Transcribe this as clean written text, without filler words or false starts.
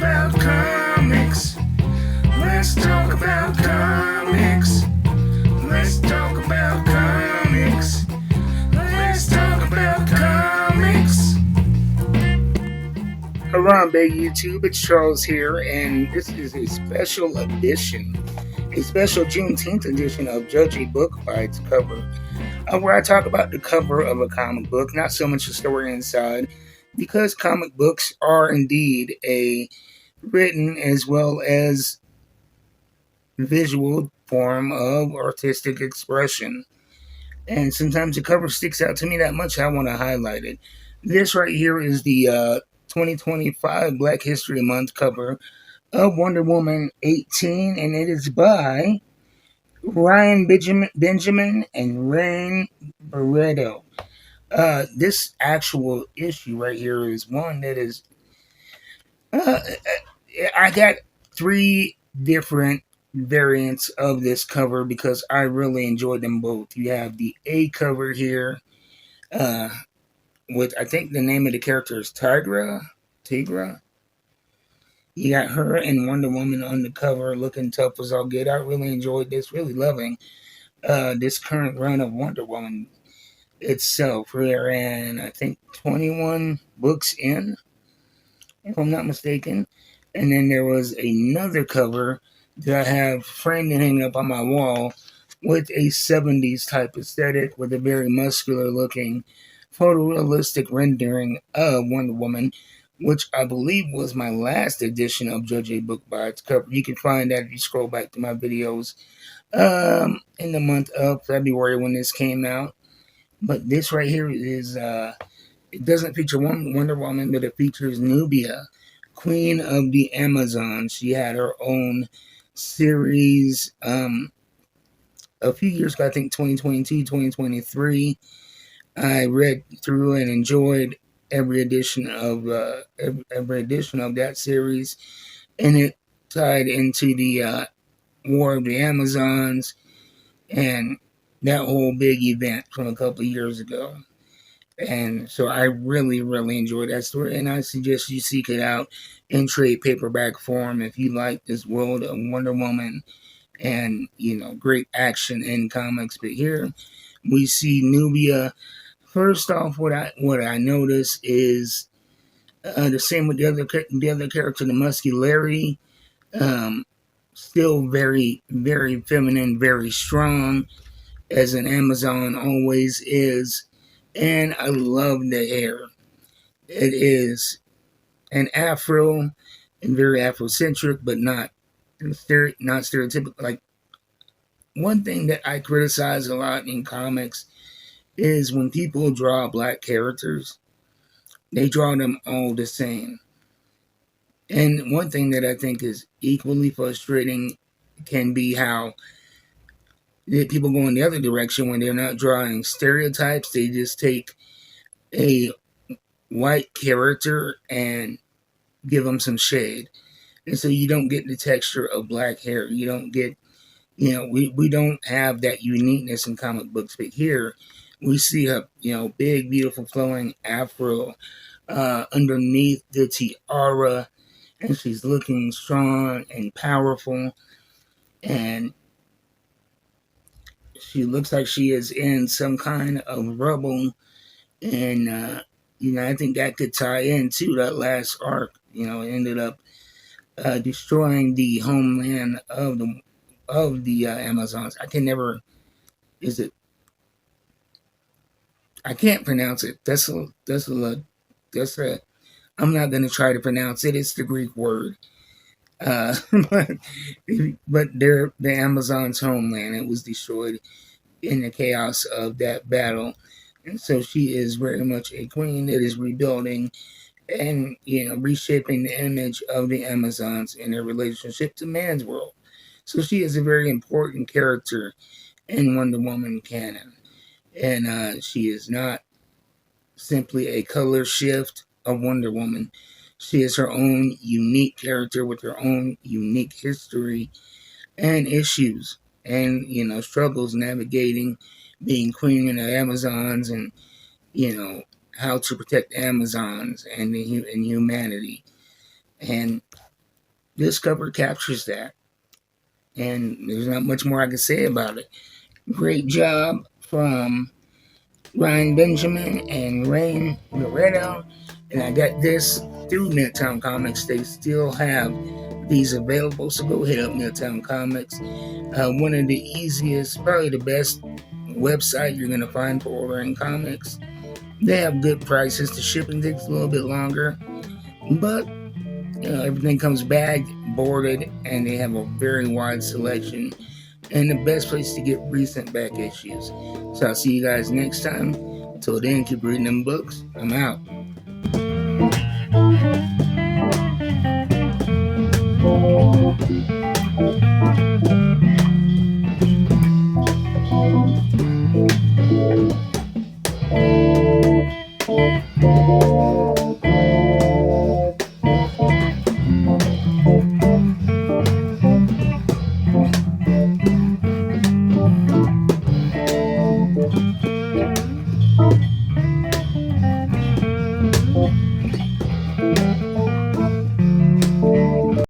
about comics. Let's talk about comics. Let's talk about comics. Let's talk about comics. Hello, big YouTube. It's Charles here, and this is a special edition, a special Juneteenth edition of Judge a Book by its cover, where I talk about the cover of a comic book, not so much the story inside, because comic books are indeed a written as well as visual form of artistic expression. And sometimes the cover sticks out to me that much, I want to highlight it. This right here is the 2025 Black History Month cover of Wonder Woman 18, and it is by Ryan Benjamin and Rain Barreto. This actual issue right here is one that is. I got three different variants of this cover because I really enjoyed them both. You have the A cover here, uh, with I think the name of the character is Tigra. Tigra. You got her and Wonder Woman on the cover, looking tough as all get. I really enjoyed this. Really loving this current run of Wonder Woman itself. We're in, I think, 21 books in, if I'm not mistaken. And then there was another cover that I have framed and hanging up on my wall with a 70s type aesthetic with a very muscular looking photorealistic rendering of Wonder Woman, which I believe was my last edition of Judge a Book by its cover. You can find that if you scroll back to my videos in the month of February when this came out. But this right here is it doesn't feature Wonder Woman, but it features Nubia, Queen of the Amazon. She had her own series a few years ago, I think 2022, 2023. I read through and enjoyed every edition of every edition of that series, and it tied into the War of the Amazons and that whole big event from a couple of years ago. And so I really, really enjoyed that story, and I suggest you seek it out in trade paperback form if you like this world of Wonder Woman and, great action in comics. But here we see Nubia. First off, what I notice is the same with the other character, the muscularity. Um, Still very, very feminine, very strong, as an Amazon always is. And I love the hair. It is an afro and very Afrocentric, but not stereotypical. Like, one thing that I criticize a lot in comics is when people draw black characters, they draw them all the same. And one thing that I think is equally frustrating can be how people go in the other direction when they're not drawing stereotypes. They just take a white character and give them some shade. And so you don't get the texture of black hair. You don't get, we don't have that uniqueness in comic books. But here we see a, big, beautiful flowing afro underneath the tiara. And she's looking strong and powerful. And she looks like she is in some kind of rubble. And, I think that could tie into that last arc. It ended up destroying the homeland of the Amazons. I can never. Is it? I can't pronounce it. That's a. I'm not going to try to pronounce it. It's the Greek word. Uh, but the Amazon's homeland. It was destroyed in the chaos of that battle, and so she is very much a queen that is rebuilding and reshaping the image of the Amazons in their relationship to man's world. So she is a very important character in Wonder Woman canon, and she is not simply a color shift of Wonder Woman. She is her own unique character with her own unique history and issues, and struggles navigating being queen of the Amazons, and how to protect Amazons and humanity. And this cover captures that, and there's not much more I can say about it. Great job from Ryan Benjamin and Rain Loretto. And I got this through Midtown Comics. They still have these available, so go hit up Midtown Comics. One of the easiest, probably the best website you're going to find for ordering comics. They have good prices. The shipping takes a little bit longer, but everything comes bagged, boarded, and they have a very wide selection and the best place to get recent back issues. So I'll see you guys next time. Till then, keep reading them books. I'm out.